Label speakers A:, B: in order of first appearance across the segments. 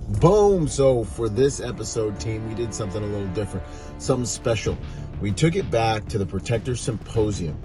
A: Boom! So for this episode, team, we did something a little different, something special. We took it back to the Protector Symposium.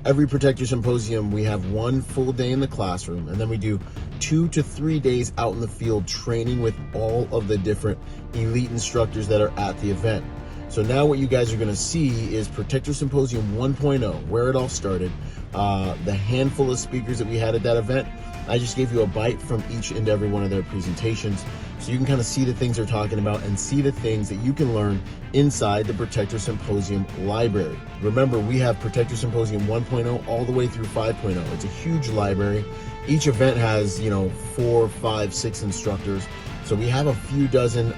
A: Every Protector Symposium, we have one full day in the classroom, and then we do 2 to 3 days out in the field training with all of the different elite instructors that are at the event. So now what you guys are going to see is Protector Symposium 1.0, where it all started, the handful of speakers that we had at that event. I just gave you a bite from each and every one of their presentations, so you can kind of see the things they're talking about and see the things that you can learn inside the Protector Symposium library. Remember, we have Protector Symposium 1.0 all the way through 5.0. It's a huge library. Each event has, 4, 5, 6 instructors. So we have a few dozen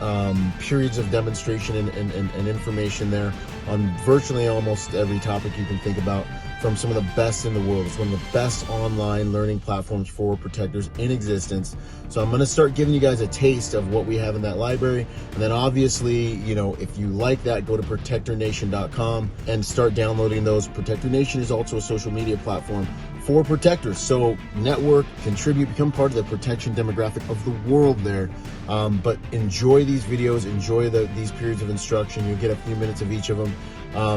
A: periods of demonstration and information there on virtually almost every topic you can think about from some of the best in the world. It's one of the best online learning platforms for protectors in existence. So I'm going to start giving you guys a taste of what we have in that library. And then obviously, if you like that, go to protectornation.com and start downloading those. Protector Nation is also a social media platform for protectors. So network, contribute, become part of the protection demographic of the world there. But enjoy these videos, enjoy these periods of instruction. You'll get a few minutes of each of them.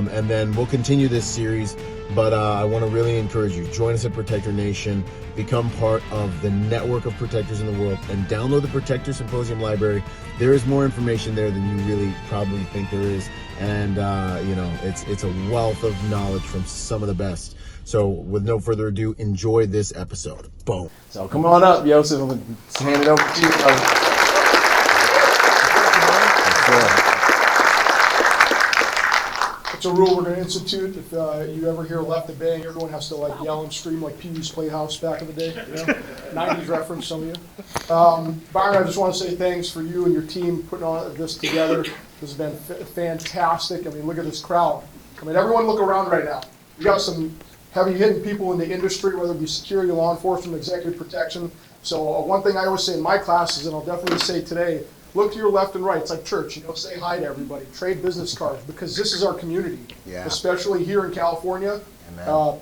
A: And then we'll continue this series. But I want to really encourage you, join us at Protector Nation, become part of the network of protectors in the world, and download the Protector Symposium library. There is more information there than you really probably think there is. And, it's a wealth of knowledge from some of the best. So with no further ado, enjoy this episode. Boom. So come on up, Joseph. I'm going to hand it over to you.
B: It's a rule we're going to institute. If you ever hear left the bang, everyone has to yell and scream like Pee-wee's Playhouse back in the day. 90s reference, some of you. Byron, I just want to say thanks for you and your team putting all this together. This has been fantastic. Look at this crowd. Everyone look around right now. We got some heavy-hitting people in the industry, whether it be security, law enforcement, executive protection. So one thing I always say in my classes, and I'll definitely say today, look to your left and right. It's like church, say hi to everybody. Trade business cards, because this is our community, especially here in California.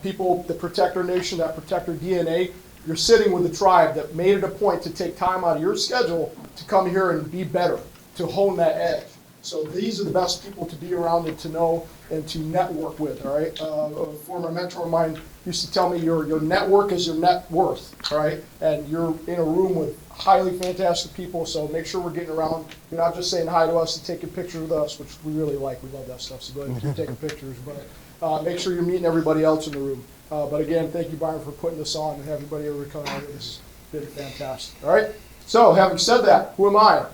B: People, the Protector Nation, that Protector DNA, you're sitting with a tribe that made it a point to take time out of your schedule to come here and be better, to hone that edge. So these are the best people to be around and to know and to network with, all right? A former mentor of mine used to tell me your network is your net worth, all right? And you're in a room with highly fantastic people, so make sure we're getting around. You're not just saying hi to us and taking pictures with us, which we really like. We love that stuff, so go ahead and keep taking pictures. But make sure you're meeting everybody else in the room. But again, thank you, Byron, for putting this on and everybody over coming out. This has been fantastic, all right? So having said that, who am I?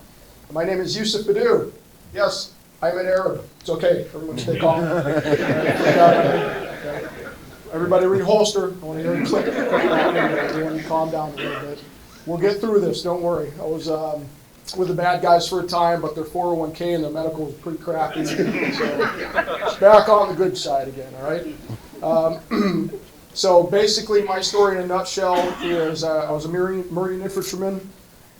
B: My name is Yusuf Badu. Yes, I'm an Arab. It's okay. Everyone stay calm. Everybody reholster. I want to hear you click. Everyone calm down a little bit. We'll get through this. Don't worry. I was with the bad guys for a time, but their 401k and their medical was pretty crappy. So back on the good side again, all right? So basically my story in a nutshell is I was a Marine infantryman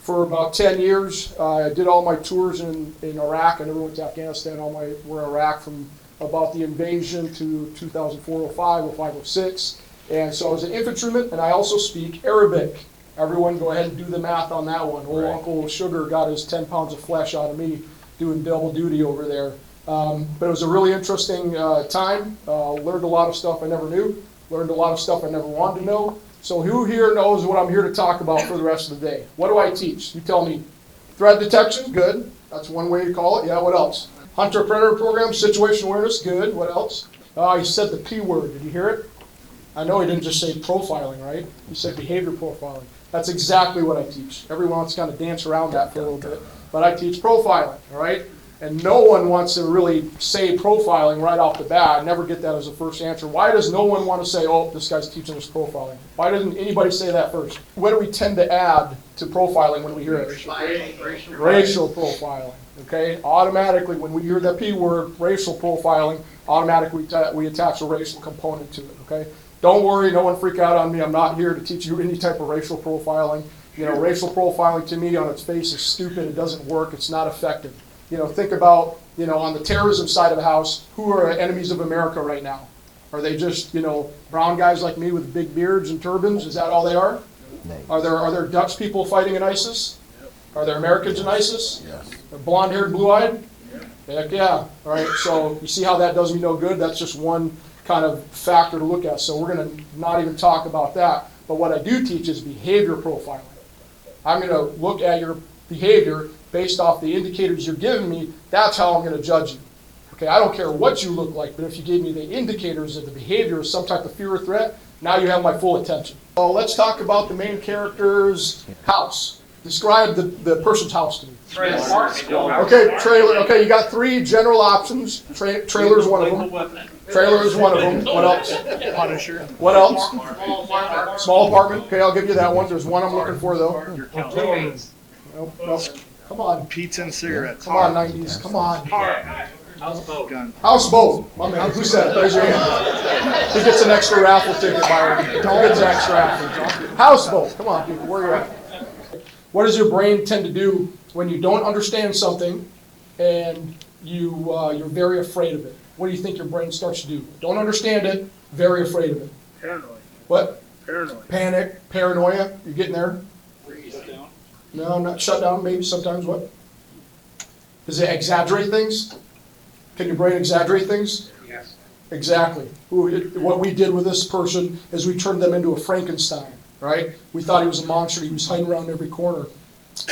B: for about 10 years. I did all my tours in Iraq. I never went to Afghanistan. All my were Iraq from about the invasion to 2004, 05, 05, 06. And so I was an infantryman, and I also speak Arabic. Everyone go ahead and do the math on that one. Old Uncle Sugar got his 10 pounds of flesh out of me doing double duty over there. But it was a really interesting time. Learned a lot of stuff I never knew. Learned a lot of stuff I never wanted to know. So who here knows what I'm here to talk about for the rest of the day? What do I teach? You tell me. Threat detection, good. That's one way to call it. Yeah, what else? Hunter-predator program, situation awareness, good. What else? He said the P word. Did you hear it? I know he didn't just say profiling, right? He said behavior profiling. That's exactly what I teach. Everyone wants to kind of dance around that for a little bit. But I teach profiling, all right? And no one wants to really say profiling right off the bat. I never get that as a first answer. Why does no one want to say, oh, this guy's teaching us profiling? Why doesn't anybody say that first? What do we tend to add to profiling when we hear it? Racial profiling, okay? Automatically, when we hear that P word, racial profiling, automatically we attach a racial component to it, okay? Don't worry, no one freak out on me. I'm not here to teach you any type of racial profiling. Racial profiling to me on its face is stupid. It doesn't work. It's not effective. Think about, on the terrorism side of the house, who are enemies of America right now? Are they just, brown guys like me with big beards and turbans? Is that all they are? Are there Dutch people fighting in ISIS? Are there Americans in ISIS?
A: Yes.
B: They're blonde-haired, blue-eyed? Heck yeah. All right, so you see how that does me no good? That's just one kind of factor to look at. So we're going to not even talk about that. But what I do teach is behavior profiling. I'm going to look at your behavior based off the indicators you're giving me. That's how I'm going to judge you. Okay, I don't care what you look like, but if you gave me the indicators of the behavior of some type of fear or threat, now you have my full attention. So let's talk about the main character's house. Describe the person's house to me. Okay, trailer. Okay, you got three general options. Trailer is one of them. Trailer is one of them. What else?
C: Punisher.
B: What else? Small apartment. Okay, I'll give you that one. There's one I'm looking for, though. Nope, nope. Come on.
C: Pizza and cigarettes.
B: Come on, 90s. Come on.
C: Gun.
B: Houseboat. My man, who said it? Raise your hand. He gets an extra raffle ticket, Byron. He gets an extra raffle. Houseboat. Come on, people. Where you at? What does your brain tend to do when you don't understand something and you're very afraid of it? What do you think your brain starts to do? Don't understand it, very afraid of it.
C: Paranoid.
B: What?
C: Paranoid.
B: Panic, paranoia. You're getting there?
C: Shut down.
B: No, not shut down, maybe sometimes. What? Does it exaggerate things? Can your brain exaggerate things?
C: Yes.
B: Exactly. What we did with this person is we turned them into a Frankenstein, right? We thought he was a monster. He was hiding around every corner.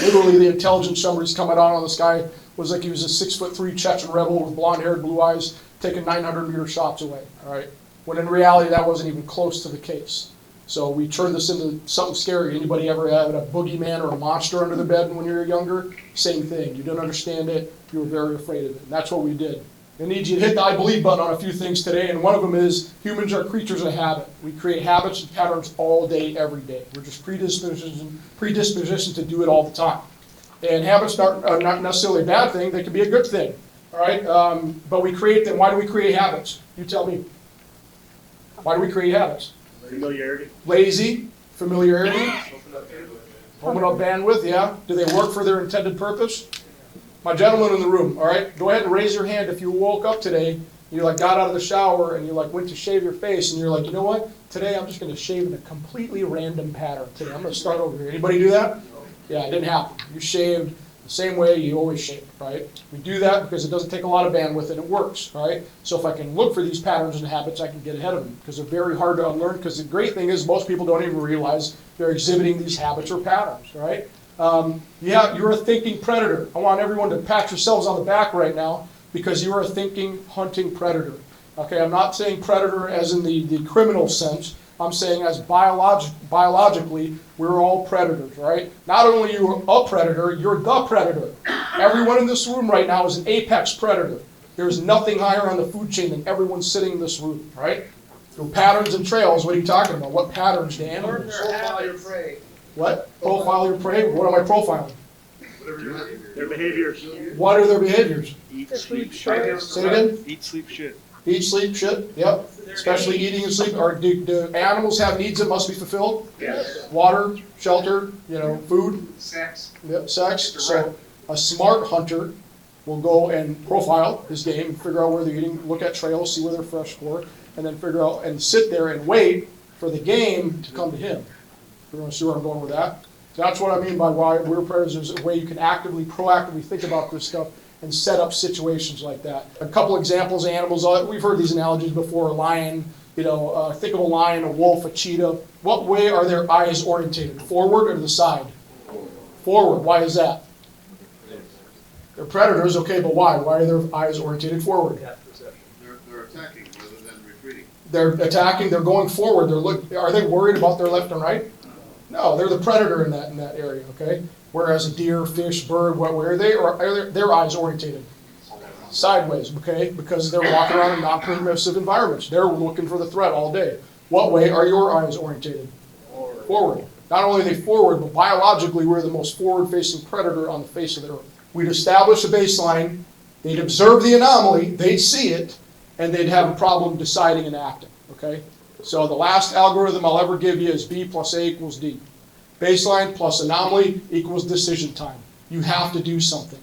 B: Literally, the intelligence summaries coming out on this guy was like he was a 6'3" Chechen rebel with blonde hair, blue eyes, taking 900-meter shots away, all right? When in reality, that wasn't even close to the case. So we turned this into something scary. Anybody ever had a boogeyman or a monster under their bed when you were younger? Same thing. You didn't understand it. You were very afraid of it. And that's what we did. I need you to hit the I believe button on a few things today, and one of them is humans are creatures of habit. We create habits and patterns all day, every day. We're just predispositioned to do it all the time. And habits are not necessarily a bad thing. They can be a good thing, all right? But we create them. Why do we create habits? You tell me. Why do we create habits?
C: Familiarity.
B: Lazy, familiarity. Open up bandwidth, yeah. Do they work for their intended purpose? My gentleman in the room, all right, go ahead and raise your hand if you woke up today, you got out of the shower and you went to shave your face and you're like, you know what, today I'm just going to shave in a completely random pattern today. I'm going to start over here. Anybody do that? Yeah, it didn't happen. You shaved the same way you always shave, right? We do that because it doesn't take a lot of bandwidth and it works, right? So if I can look for these patterns and habits, I can get ahead of them because they're very hard to unlearn, because the great thing is most people don't even realize they're exhibiting these habits or patterns, right? Yeah, you're a thinking predator. I want everyone to pat yourselves on the back right now because you are a thinking, hunting predator. Okay, I'm not saying predator as in the criminal sense. I'm saying as biologically, we're all predators, right? Not only are you a predator, you're the predator. Everyone in this room right now is an apex predator. There's nothing higher on the food chain than everyone sitting in this room, right? Through patterns and trails, what are you talking about? What patterns do animals?
D: Profile your prey.
B: What? Profile your prey? What am I profiling?
C: Their behaviors.
B: What are their behaviors?
C: Eat, sleep, shit.
B: Say it again?
C: Eat, sleep, shit.
B: Eat, sleep, shit. Yep. Especially eating and sleep. Or do animals have needs that must be fulfilled?
D: Yes.
B: Water, shelter, food.
D: Sex.
B: Yep, sex. So a smart hunter will go and profile his game and figure out where they're eating, look at trails, see where they're fresh for, and then figure out and sit there and wait for the game to come to him. You want to see where I'm going with that? So that's what I mean by why we're predators. There's a way you can proactively think about this stuff and set up situations like that. A couple examples of animals, we've heard these analogies before. A lion, think of a lion, a wolf, a cheetah. What way are their eyes orientated? Forward or to the side? Forward. Why is that? They're predators, okay, but why? Why are their eyes orientated forward?
E: They're attacking rather than retreating.
B: They're attacking, they're going forward. Are they worried about their left and right? No, they're the predator in that area, okay? Whereas a deer, fish, bird, where are they? Or are their eyes orientated? Sideways, okay? Because they're walking around in non-permissive environments. They're looking for the threat all day. What way are your eyes orientated? Forward. Not only are they forward, but biologically we're the most forward-facing predator on the face of the earth. We'd establish a baseline, they'd observe the anomaly, they'd see it, and they'd have a problem deciding and acting, okay? So the last algorithm I'll ever give you is B plus A equals D. Baseline plus anomaly equals decision time. You have to do something.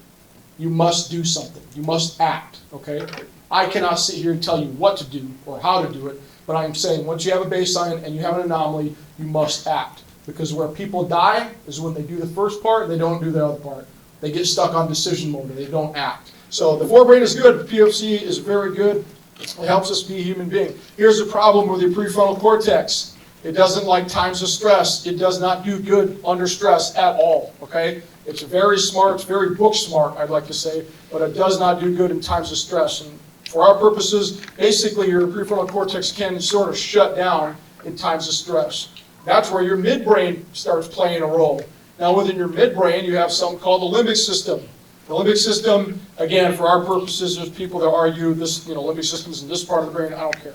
B: You must do something. You must act, okay? I cannot sit here and tell you what to do or how to do it, but I'm saying once you have a baseline and you have an anomaly, you must act. Because where people die is when they do the first part and they don't do the other part. They get stuck on decision mode and they don't act. So the forebrain is good. The PFC is very good. It helps us be a human being. Here's the problem with your prefrontal cortex. It doesn't like times of stress. It does not do good under stress at all, okay? It's very smart, it's very book smart, I'd like to say, but it does not do good in times of stress. And for our purposes, basically your prefrontal cortex can sort of shut down in times of stress. That's where your midbrain starts playing a role. Now within your midbrain, you have something called the limbic system. The limbic system, again, for our purposes, there's people that argue this, limbic system is in this part of the brain. I don't care.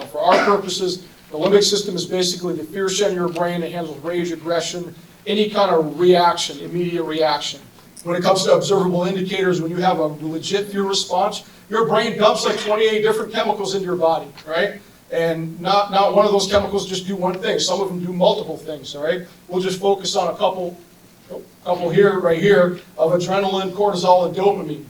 B: For our purposes, the limbic system is basically the fear center of your brain that handles rage, aggression, any kind of reaction, immediate reaction. When it comes to observable indicators, when you have a legit fear response, your brain dumps like 28 different chemicals into your body, right? And not one of those chemicals just do one thing. Some of them do multiple things, all right? We'll just focus on a couple here, right here, of adrenaline, cortisol, and dopamine.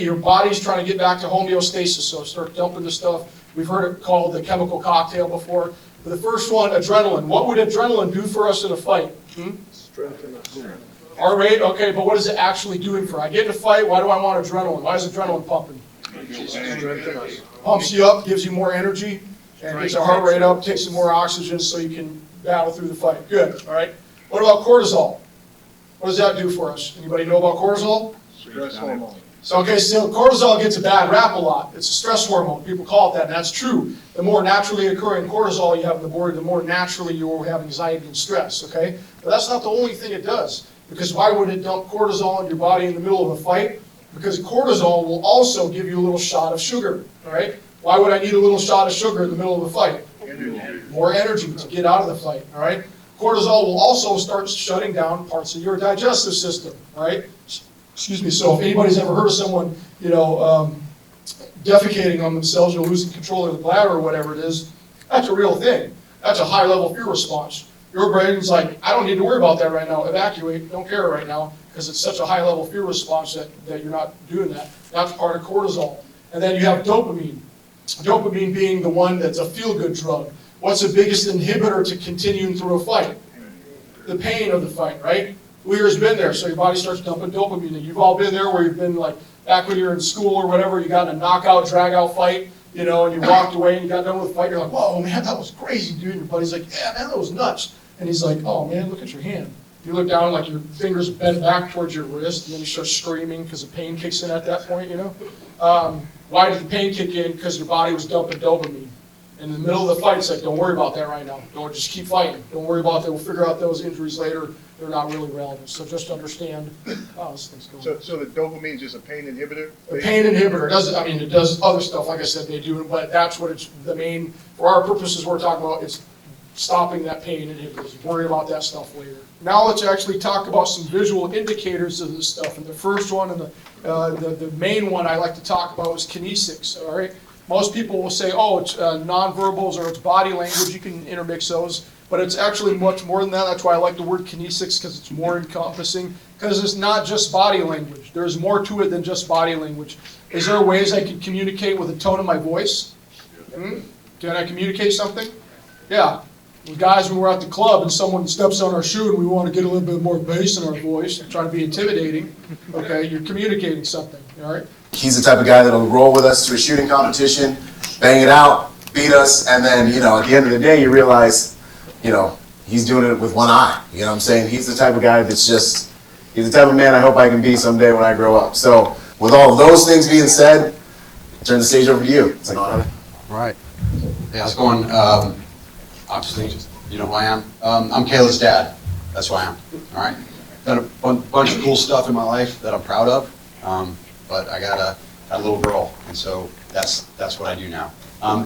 B: Your body's trying to get back to homeostasis, so start dumping the stuff. We've heard it called the chemical cocktail before. But the first one, adrenaline. What would adrenaline do for us in a fight?
D: Strengthen us.
B: Heart rate, okay, but what is it actually doing for? I get in a fight, why do I want adrenaline? Why is adrenaline pumping?
D: Strengthen us.
B: Pumps you up, gives you more energy, and gets your heart rate up, takes some more oxygen so you can battle through the fight. Good, all right? What about cortisol? What does that do for us? Anybody know about cortisol?
D: Stress hormone.
B: So cortisol gets a bad rap a lot. It's a stress hormone. People call it that, and that's true. The more naturally occurring cortisol you have in the body, the more naturally you will have anxiety and stress, okay? But that's not the only thing it does. Because why would it dump cortisol in your body in the middle of a fight? Because cortisol will also give you a little shot of sugar, all right? Why would I need a little shot of sugar in the middle of a fight? More energy to get out of the fight, all right? Cortisol will also start shutting down parts of your digestive system, all right? Excuse me, so if anybody's ever heard of someone, defecating on themselves or losing control of the bladder or whatever it is, that's a real thing. That's a high-level fear response. Your brain's like, I don't need to worry about that right now. Evacuate, don't care right now, because it's such a high-level fear response that you're not doing that. That's part of cortisol. And then you have dopamine. Dopamine being the one that's a feel-good drug. What's the biggest inhibitor to continuing through a fight? The pain of the fight, right? Weir's been there, so your body starts dumping dopamine. And you've all been there where you've been like, back when you were in school or whatever, you got in a knockout, drag-out fight, and you walked away and you got done with the fight, you're like, whoa, man, that was crazy, dude. And your buddy's like, yeah, man, that was nuts. And he's like, oh, man, look at your hand. You look down, like your fingers bent back towards your wrist, and then you start screaming because the pain kicks in at that point, Why did the pain kick in? Because your body was dumping dopamine. In the middle of the fight, it's like, don't worry about that right now. Don't just keep fighting. Don't worry about that. We'll figure out those injuries later. They're not really relevant. So just understand how this thing's going.
D: So the dopamine is just a pain inhibitor?
B: A pain inhibitor. It does other stuff, like I said, they do, but that's what it's the main, for our purposes we're talking about, it's stopping that pain inhibitors. Worry about that stuff later. Now let's actually talk about some visual indicators of this stuff. And the first one and the main one I like to talk about is kinesics, all right? Most people will say, oh, it's nonverbals or it's body language. You can intermix those. But it's actually much more than that. That's why I like the word kinesics, because it's more encompassing. Because it's not just body language. There's more to it than just body language. Is there ways I can communicate with the tone of my voice? Can I communicate something? Yeah. With guys, when we're at the club and someone steps on our shoe and we want to get a little bit more bass in our voice and try to be intimidating, okay, you're communicating something, all right?
F: He's the type of guy that'll roll with us to a shooting competition, bang it out, beat us, and then, at the end of the day, you realize, he's doing it with one eye. You know what I'm saying? He's the type of guy that's he's the type of man I hope I can be someday when I grow up. So, with all of those things being said, I turn the stage over to you. It's an honor.
G: Right. Hey, how's it going? Obviously, you know who I am. I'm Kayla's dad. That's who I am. All right. Done a bunch of cool stuff in my life that I'm proud of. But I got a little girl, and so that's what I do now.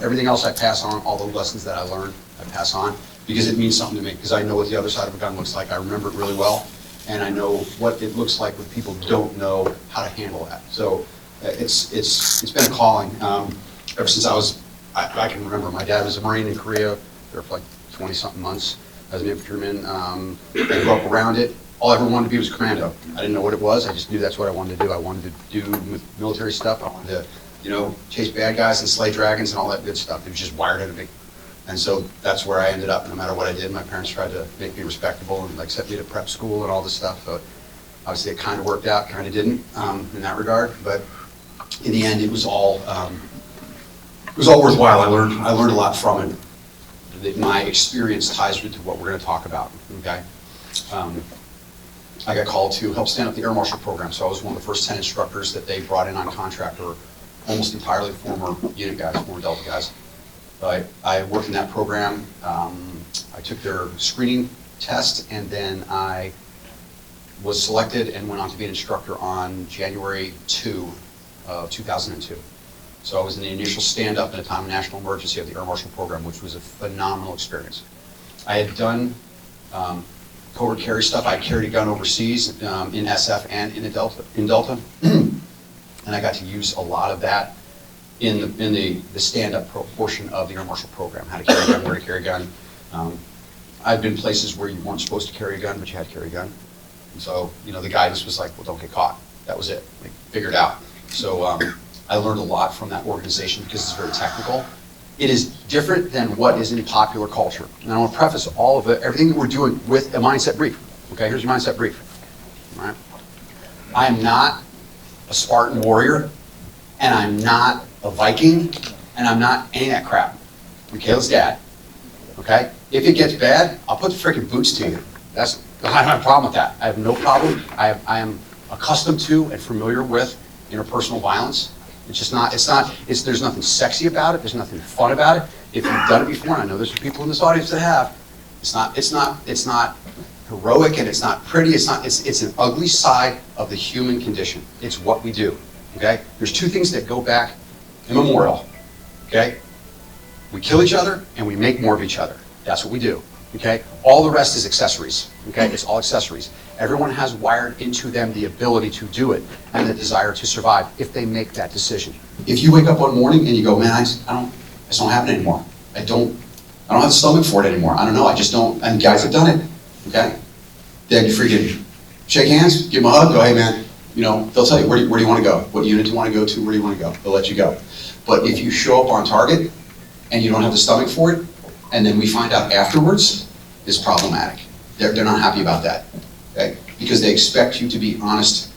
G: Everything else I pass on, all the lessons that I learned, I pass on because it means something to me. Because I know what the other side of a gun looks like. I remember it really well, and I know what it looks like when people don't know how to handle that. So it's been a calling ever since I can remember. My dad was a Marine in Korea there for like 20-something months as an infantryman. I grew up around it. All I ever wanted to be was commando. I didn't know what it was. I just knew that's what I wanted to do. I wanted to do military stuff. I wanted to, chase bad guys and slay dragons and all that good stuff. It was just wired into me. And so that's where I ended up. No matter what I did, my parents tried to make me respectable and like sent me to prep school and all this stuff. So obviously it kind of worked out, kind of didn't in that regard. But in the end, it was all worthwhile. I learned a lot from it. My experience ties into what we're going to talk about. Okay. I got called to help stand up the Air Marshal program, so I was one of the first 10 instructors that they brought in on contract, or almost entirely former unit guys, former Delta guys. I worked in that program. I took their screening test, and then I was selected and went on to be an instructor on January 2 of 2002. So I was in the initial stand-up in a time of national emergency of the Air Marshal program, which was a phenomenal experience. I had done covert carry stuff. I carried a gun overseas in SF and in Delta, and I got to use a lot of that in the stand-up portion of the Air Marshal program. How to carry a gun, where to carry a gun. I've been places where you weren't supposed to carry a gun, but you had to carry a gun. And so, you know, the guidance was like, well, don't get caught. That was it. Like, figured out. So I learned a lot from that organization because it's very technical. It is different than what is in popular culture. And I want to preface all of it, everything that we're doing with a mindset brief. Okay, here's your mindset brief. All right. I am not a Spartan warrior, and I'm not a Viking, and I'm not any of that crap. I'm Kayla's dad. Okay? If it gets bad, I'll put the freaking boots to you. I don't have a problem with that. I have no problem. I am accustomed to and familiar with interpersonal violence. It's just not, there's nothing sexy about it. There's nothing fun about it. If you've done it before, and I know there's people in this audience that have, it's not heroic, and it's not pretty. It's an ugly side of the human condition. It's what we do, okay? There's two things that go back immemorial, okay? We kill each other, and we make more of each other. That's what we do, okay? All the rest is accessories, okay? It's all accessories. Everyone has wired into them the ability to do it and the desire to survive if they make that decision. If you wake up one morning and you go, man, I just don't have it anymore. I don't have the stomach for it anymore. I don't know, I just don't, and guys have done it, okay? Then you freaking shake hands, give them a hug, go, hey man, you know, they'll tell you, where do you want to go? What unit do you want to go to? Where do you want to go? They'll let you go. But if you show up on target and you don't have the stomach for it, and then we find out afterwards, it's problematic. They're not happy about that. Okay? Because they expect you to be honest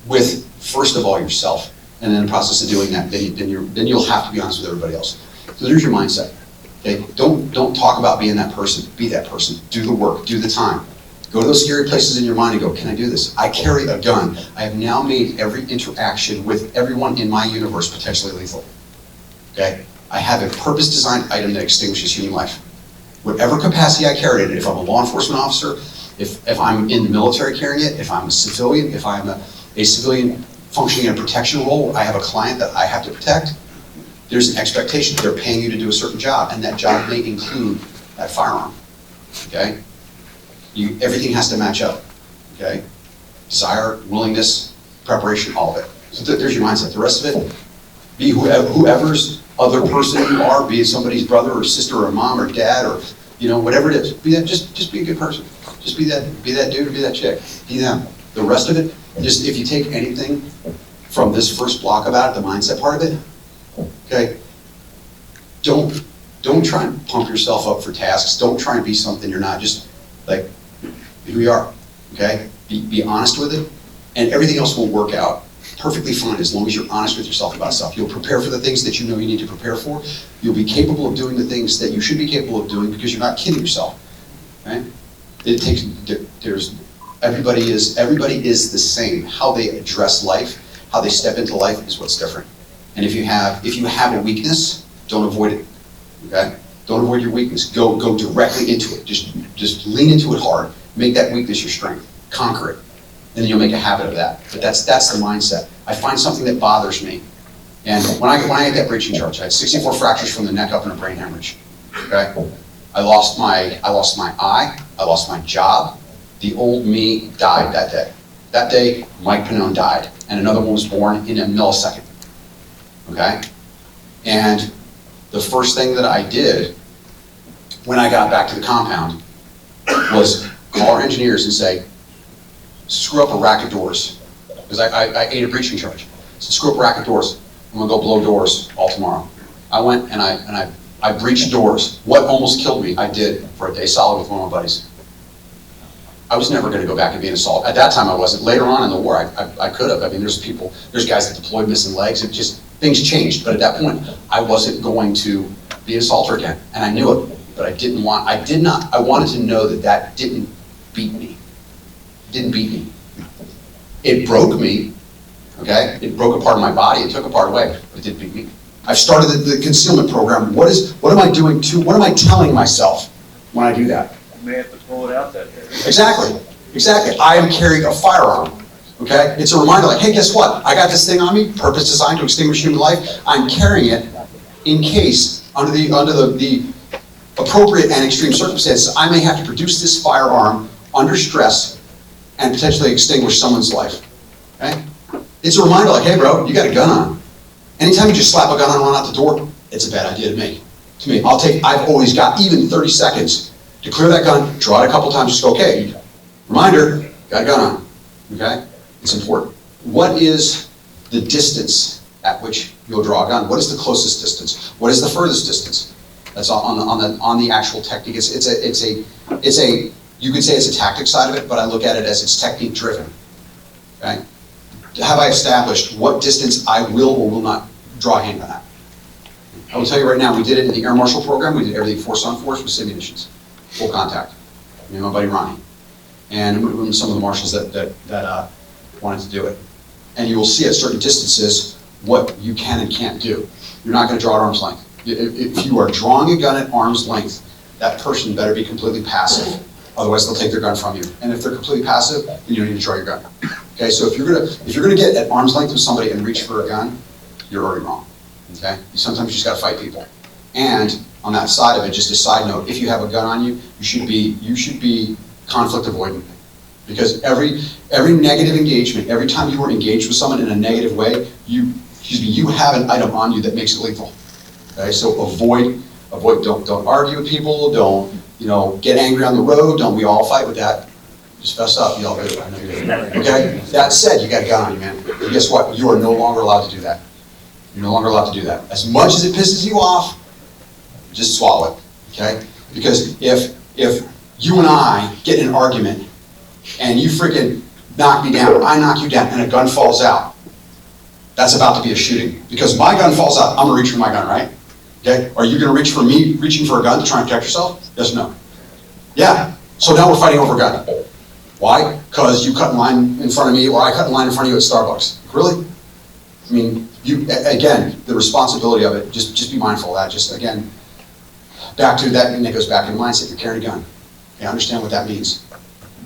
G: with, first of all, yourself, and in the process of doing that, then you'll have to be honest with everybody else. So there's your mindset. Okay? Don't talk about being that person. Be that person. Do the work. Do the time. Go to those scary places in your mind and go, can I do this? I carry a gun. I have now made every interaction with everyone in my universe potentially lethal. Okay? I have a purpose-designed item that extinguishes human life. Whatever capacity I carry it in, if I'm a law enforcement officer, if I'm in the military carrying it, if I'm a civilian, if I'm a civilian functioning in a protection role, I have a client that I have to protect, there's an expectation. They're paying you to do a certain job, and that job may include that firearm, okay? Everything has to match up, okay? Desire, willingness, preparation, all of it. So there's your mindset. The rest of it, be whoever's other person you are, be it somebody's brother or sister or mom or dad or, you know, whatever it is. Be that, just be a good person. Just be that dude or be that chick. Be them. The rest of it, just if you take anything from this first block about it, the mindset part of it, okay, don't try and pump yourself up for tasks. Don't try and be something you're not. Just like be who you are, okay? Be honest with it, and everything else will work out perfectly fine as long as you're honest with yourself about stuff. You'll prepare for the things that you know you need to prepare for. You'll be capable of doing the things that you should be capable of doing because you're not kidding yourself, right? It takes, everybody is the same. How they address life, how they step into life is what's different. And if you have a weakness, don't avoid it, okay? Don't avoid your weakness. Go directly into it. Just lean into it hard. Make that weakness your strength. Conquer it. And then you'll make a habit of that. But that's the mindset. I find something that bothers me. And when I had that breaching charge, I had 64 fractures from the neck up and a brain hemorrhage. Okay? I lost my eye, I lost my job. The old me died that day. That day, Mike Pannone died, and another one was born in a millisecond. Okay? And the first thing that I did when I got back to the compound was call our engineers and say, screw up a rack of doors. Because I ate a breaching charge. So screw up a rack of doors. I'm gonna go blow doors all tomorrow. I went and I I breached doors. What almost killed me, I did for a day solid with one of my buddies. I was never going to go back and be an assault. At that time, I wasn't. Later on in the war, I could have. I mean, there's guys that deployed missing legs. It just, things changed. But at that point, I wasn't going to be an assaulter again. And I knew it, but I wanted to know that that didn't beat me. It didn't beat me. It broke me, okay? It broke a part of my body. It took a part away, but it didn't beat me. I've started the concealment program. What am I telling myself when I do that?
C: You may have to pull it out that day.
G: Exactly. I am carrying a firearm, okay? It's a reminder like, hey, guess what? I got this thing on me, purpose designed to extinguish human life. I'm carrying it in case, under the appropriate and extreme circumstances, I may have to produce this firearm under stress and potentially extinguish someone's life, okay? It's a reminder like, hey, bro, you got a gun on. Anytime you just slap a gun on and run out the door, it's a bad idea to me. I've always got even 30 seconds to clear that gun, draw it a couple times, just go, okay, reminder, got a gun on, okay? It's important. What is the distance at which you'll draw a gun? What is the closest distance? What is the furthest distance? That's on the actual technique. You could say it's a tactic side of it, but I look at it as it's technique driven, okay? Have I established what distance I will or will not draw a handgun at? I will tell you right now, we did it in the Air Marshal program. We did everything force on force with simulations. Full contact. Me and my buddy Ronnie. And some of the marshals that wanted to do it. And you will see at certain distances what you can and can't do. You're not going to draw at arm's length. If you are drawing a gun at arm's length, that person better be completely passive. Otherwise, they'll take their gun from you. And if they're completely passive, then you don't need to draw your gun. Okay, so if you're gonna get at arm's length with somebody and reach for a gun, you're already wrong. Okay, sometimes you just gotta fight people. And on that side of it, just a side note, if you have a gun on you, you should be conflict avoidant. Because every negative engagement, every time you are engaged with someone in a negative way, you have an item on you that makes it lethal. Okay, so avoid. Don't argue with people. Don't get angry on the road. Don't we all fight with that? Just fess up. You all do it. I know you do. Okay. That said, you got a gun on you, man. And guess what? You are no longer allowed to do that. You're no longer allowed to do that. As much as it pisses you off, just swallow it. Okay? Because if you and I get in an argument and you freaking knock me down, I knock you down, and a gun falls out, that's about to be a shooting. Because my gun falls out, I'm gonna reach for my gun, right? Okay? Are you gonna reach for me reaching for a gun to try and protect yourself? Yes or no? Yeah. So now we're fighting over a gun. Why? Because you cut in line in front of me, or I cut in line in front of you at Starbucks. Really? I mean, again, the responsibility of it, just be mindful of that. Just, again, back to that, and it goes back in mindset. You're carrying a gun. Okay, understand what that means.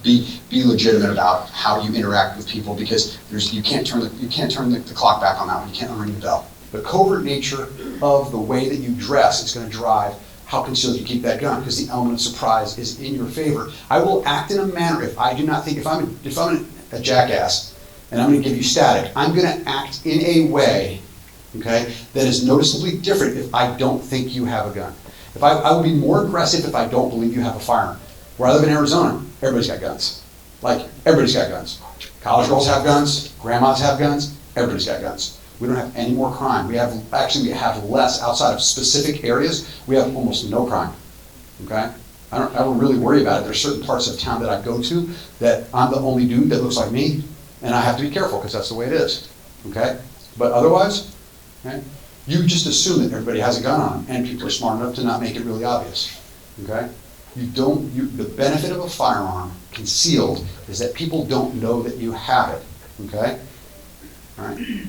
G: Be legitimate about how you interact with people, because you can't turn the clock back on that one. You can't unring the bell. The covert nature of the way that you dress is going to drive how concealed you keep that gun, because the element of surprise is in your favor. I will act in a manner, if I do not think, if I'm a jackass and I'm going to give you static, I'm going to act in a way, okay, that is noticeably different if I don't think you have a gun. I will be more aggressive if I don't believe you have a firearm. Where I live in Arizona, everybody's got guns. Like, everybody's got guns. College girls have guns, grandmas have guns, everybody's got guns. We don't have any more crime. We have less outside of specific areas. We have almost no crime, okay? I don't really worry about it. There's certain parts of town that I go to that I'm the only dude that looks like me, and I have to be careful because that's the way it is, okay? But otherwise, okay, you just assume that everybody has a gun on them, and people are smart enough to not make it really obvious, okay? The benefit of a firearm concealed is that people don't know that you have it, okay? All right?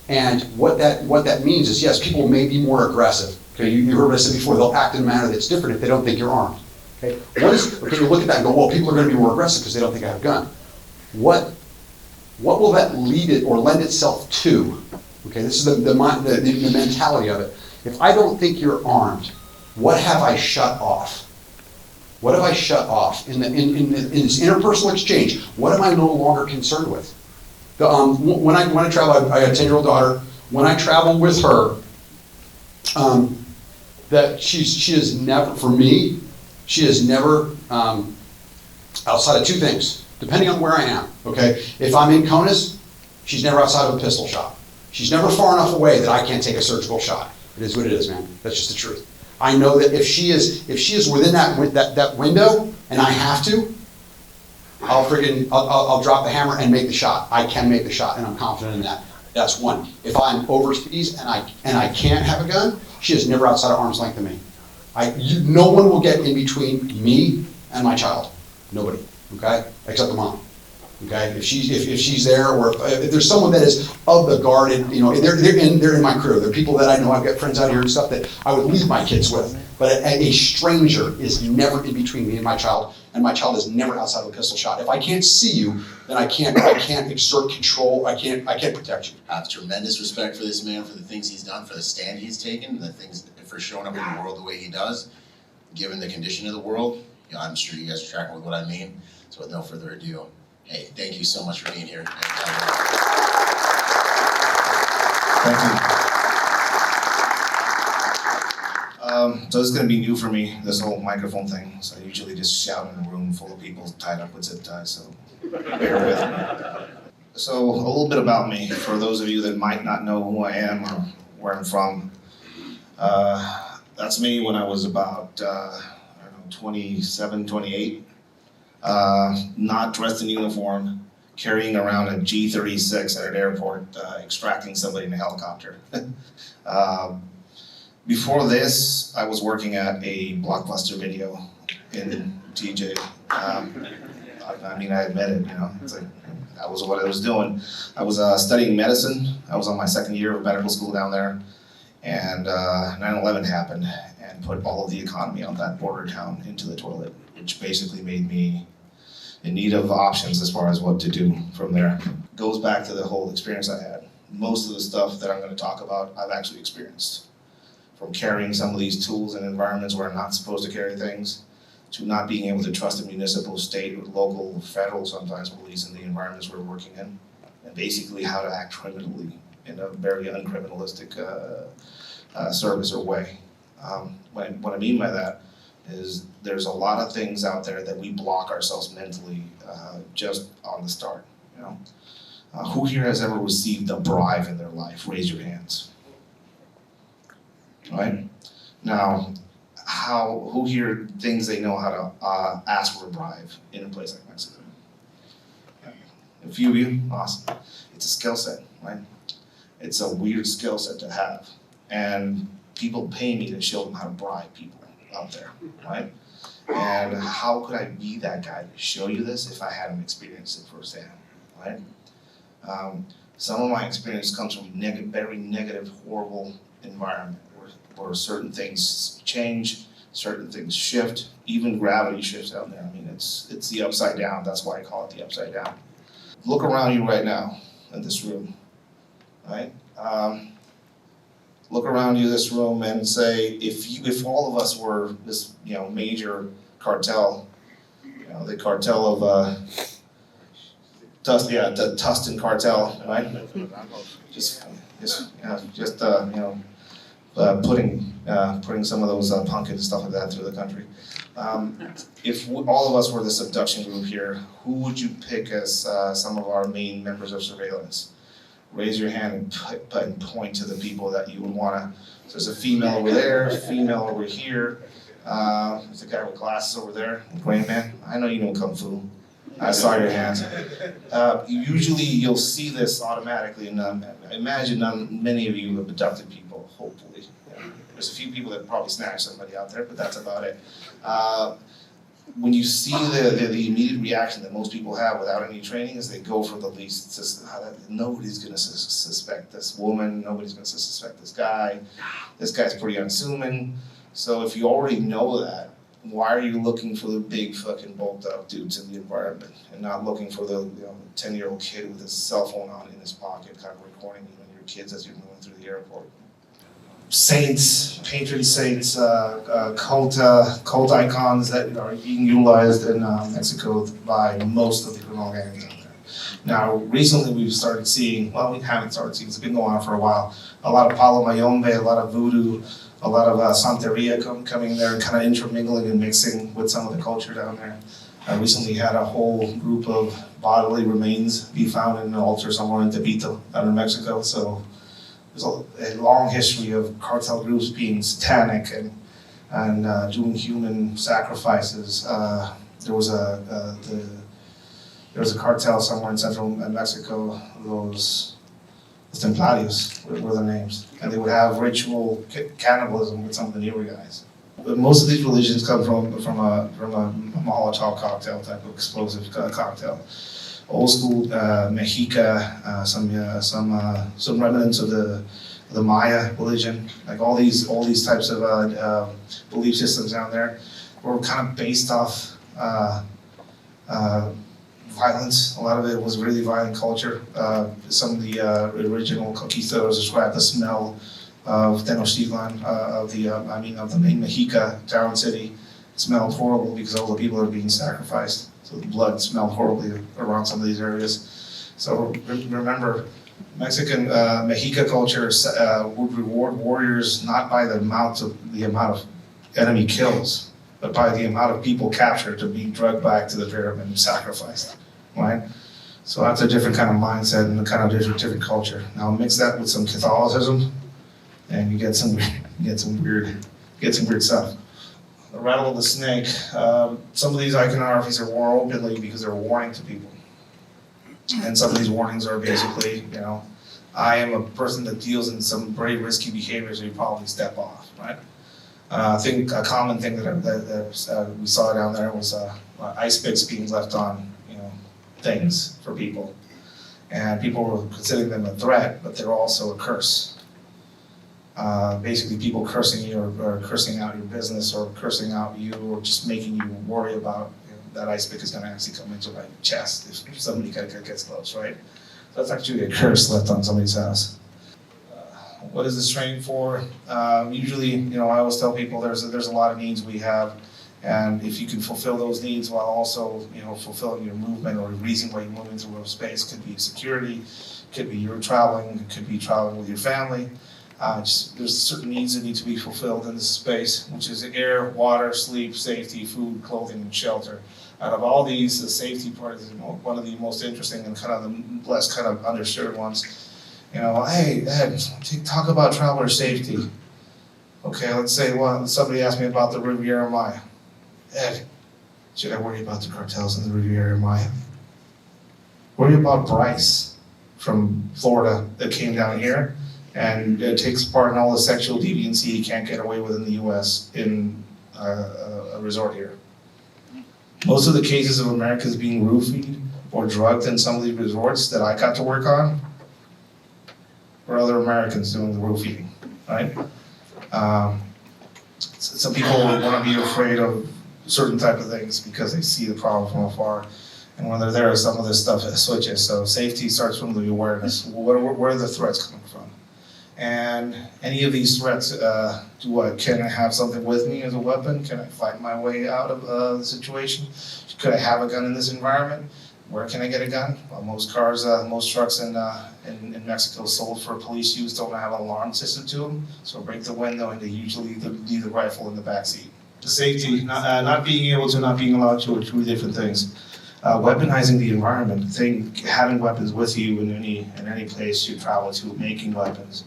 G: And what that means is, yes, people may be more aggressive. Okay, you heard what I said before, they'll act in a manner that's different if they don't think you're armed. Okay, you look at that and go, well, people are going to be more aggressive because they don't think I have a gun. What will that lend itself to? Okay, this is the mentality of it. If I don't think you're armed, what have I shut off? What have I shut off in this interpersonal exchange? What am I no longer concerned with? When I travel, I have a 10-year-old daughter. When I travel with her, that she is never, for me, she is never outside of two things, depending on where I am. Okay, if I'm in CONUS, she's never outside of a pistol shot. She's never far enough away that I can't take a surgical shot. It is what it is, man. That's just the truth. I know that if she is within that window, and I have to, I'll drop the hammer and make the shot. I can make the shot, and I'm confident in that. That's one. If I'm overseas and I can't have a gun, she is never outside of arm's length of me. No one will get in between me and my child. Nobody. Okay, except the mom. Okay, if she's there, or if there's someone that is of the guard, and they're in my crew. They're people that I know. I've got friends out here and stuff that I would leave my kids with. But a stranger is never in between me and my child is never outside of a pistol shot. If I can't see you, then I can't exert control. I can't protect you.
F: I have tremendous respect for this man, for the things he's done, for the stand he's taken, the things for showing up in the world the way he does, given the condition of the world. I'm sure you guys are tracking with what I mean. So with no further ado, hey, thank you so much for being here.
H: Thank you. So this is going to be new for me, this whole microphone thing. So I usually just shout in a room full of people tied up with zip ties, so bear with me. So a little bit about me, for those of you that might not know who I am or where I'm from. That's me when I was about, 27, 28. Not dressed in uniform, carrying around a G36 at an airport, extracting somebody in a helicopter. Before this, I was working at a Blockbuster Video in TJ. I admit it, it's like, that was what I was doing. I was studying medicine. I was on my second year of medical school down there, and 9/11 happened and put all of the economy on that border town into the toilet, which basically made me in need of options as far as what to do from there. It goes back to the whole experience I had. Most of the stuff that I'm going to talk about, I've actually experienced. From carrying some of these tools in environments where I'm not supposed to carry things, to not being able to trust a municipal, state, local, federal, sometimes police in the environments we're working in, and basically how to act criminally in a very uncriminalistic service or way. What I mean by that is there's a lot of things out there that we block ourselves mentally just on the start. Who here has ever received a bribe in their life? Raise your hands. Right? Now, who here thinks they know how to ask for a bribe in a place like Mexico? A few of you? Awesome. It's a skill set, right? It's a weird skill set to have. And people pay me to show them how to bribe people out there, right? And how could I be that guy to show you this if I hadn't experienced it firsthand, right? Some of my experience comes from very negative, horrible environment where certain things change, certain things shift, even gravity shifts out there. I mean, it's the upside down. That's why I call it the upside down. Look around you right now in this room, right? Look around you in this room and say, if all of us were this, major cartel, the cartel of the Tucson cartel, right? Putting some of those pumpkins and stuff like that through the country. If all of us were this abduction group here, who would you pick as some of our main members of surveillance? Raise your hand and point to the people that you would want to. So there's a female over there, female over here. There's a guy with glasses over there, Green Man. I know you know Kung Fu. I saw your hands. Usually you'll see this automatically, and I imagine many of you have abducted people, hopefully. There's a few people that probably snatched somebody out there, but that's about it. When you see the immediate reaction that most people have without any training is they go for the least. Nobody's going to suspect this woman, nobody's going to suspect this guy. This guy's pretty unassuming. So if you already know that, why are you looking for the big fucking bulked up dudes in the environment and not looking for the 10-year-old kid with his cell phone on in his pocket kind of recording even your kids as you're moving through the airport? Saints, patron saints, cult icons that are being utilized in Mexico by most of the criminal gangs out there. Now, recently we've started seeing, well, we haven't started seeing, it's been going on for a while, a lot of Palo Mayombe, a lot of voodoo, a lot of Santeria coming there and kind of intermingling and mixing with some of the culture down there. I recently had a whole group of bodily remains be found in an altar somewhere in Tepito, down in Mexico. So there's a long history of cartel groups being satanic and and doing human sacrifices. There was a cartel somewhere in central Mexico. Those Templarios were their names, and they would have ritual cannibalism with some of the newer guys. But most of these religions come from a Molotov cocktail type of explosive cocktail. Old school Mexica, some remnants of the Maya religion, like all these types of belief systems down there were kind of based off violence. A lot of it was really violent culture. Some of the original conquistadors described the smell of Tenochtitlan, of the main Mexica town city. It smelled horrible because all the people are being sacrificed. So the blood smelled horribly around some of these areas. So remember, Mexican Mexica culture would reward warriors not by the amount of enemy kills, but by the amount of people captured to be dragged back to the pyramid and sacrificed, right? So that's a different kind of mindset and a kind of different culture. Now mix that with some Catholicism, and you get some weird stuff. The rattle of the snake. Some of these iconographies are worn openly because they're a warning to people, and some of these warnings are basically, I am a person that deals in some very risky behaviors, so you probably step off, right? I think a common thing that we saw down there was ice picks being left on, things for people, and people were considering them a threat, but they're also a curse. Basically, people cursing you or cursing out your business or cursing out you or just making you worry about that ice pick is going to actually come into my chest if somebody gets close, right? So that's actually a curse left on somebody's house. What is this training for? Usually, I always tell people there's a lot of needs we have, and if you can fulfill those needs while also, fulfilling your movement or the reason why you're moving through a space, could be security, could be you're traveling, could be traveling with your family. There's certain needs that need to be fulfilled in this space, which is air, water, sleep, safety, food, clothing, and shelter. Out of all these, the safety part is one of the most interesting and kind of the less kind of understood ones. Hey, Ed, talk about traveler safety. Okay, let's say somebody asked me about the Riviera Maya. Ed, should I worry about the cartels in the Riviera Maya? Worry about Bryce from Florida that came down here and takes part in all the sexual deviancy he can't get away with in the U.S. in a resort here. Most of the cases of Americans being roofied or drugged in some of these resorts that I got to work on were other Americans doing the roofing, right? Some people want to be afraid of certain type of things because they see the problem from afar. And when they're there, some of this stuff switches. So safety starts from the awareness. Where are the threats coming from? And any of these threats, can I have something with me as a weapon? Can I fight my way out of the situation? Could I have a gun in this environment? Where can I get a gun? Well, most trucks in Mexico sold for police use don't have an alarm system to them. So break the window and they usually leave the rifle in the back seat. The safety, not being allowed to are two different things. Weaponizing the environment, having weapons with you in any place you travel to, making weapons.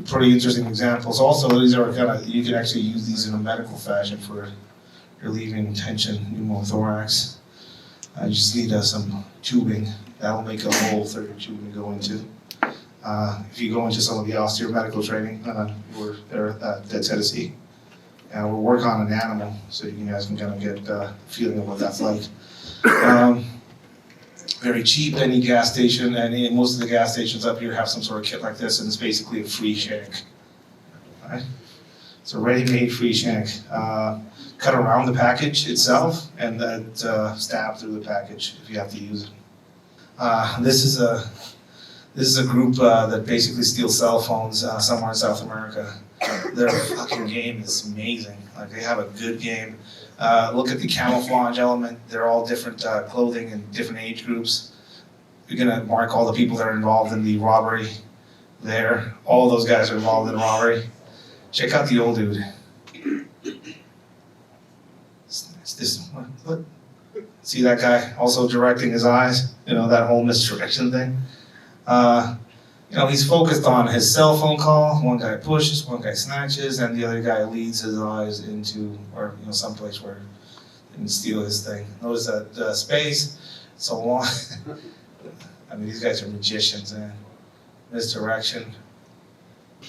H: Pretty interesting examples. Also, these are you can actually use these in a medical fashion for relieving tension, pneumothorax. You just need some tubing. That'll make a hole for your tubing to go into. If you go into some of the austere medical training, we're there at Tennessee. And we'll work on an animal so you guys can kind of get a feeling of what that's like. Very cheap, any gas station, and most of the gas stations up here have some sort of kit like this, and it's basically a free shank. Right? It's a ready-made free shank. Cut around the package itself, and then stab through the package if you have to use it. This is a group that basically steals cell phones somewhere in South America. Their fucking game is amazing. Like, they have a good game. Look at the camouflage element. They're all different clothing and different age groups. You're gonna mark all the people that are involved in the robbery there. All those guys are involved in the robbery. Check out the old dude. What? See that guy also directing his eyes? That whole misdirection thing. he's focused on his cell phone call. One guy pushes, one guy snatches, and the other guy leads his eyes into, or someplace where they can steal his thing. Notice that space, so long. I mean, these guys are magicians, man. Misdirection.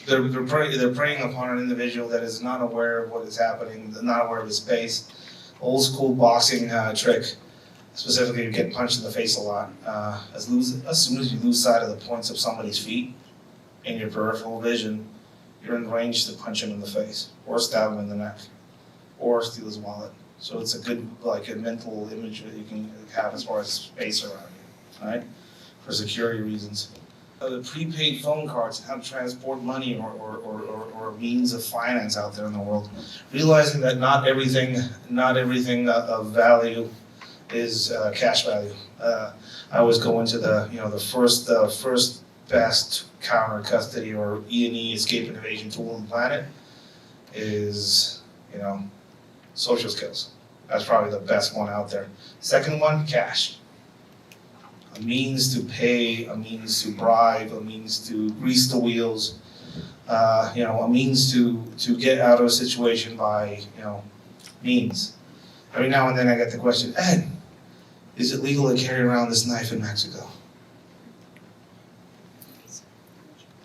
H: They're preying upon an individual that is not aware of what is happening, not aware of his space. Old school boxing trick. Specifically, you get punched in the face a lot. As soon as you lose sight of the points of somebody's feet in your peripheral vision, you're in range to punch him in the face, or stab him in the neck, or steal his wallet. So it's a good, like, a mental image that you can have as far as space around you, right? For security reasons. The prepaid phone cards, how to transport money or means of finance out there in the world. Realizing that not everything of value is cash value. I always go into the first best counter custody or E&E escape and evasion tool on the planet is social skills. That's probably the best one out there. Second one, cash. A means to pay, a means to bribe, a means to grease the wheels, a means to get out of a situation by means. Every now and then I get the question, Ed, is it legal to carry around this knife in Mexico?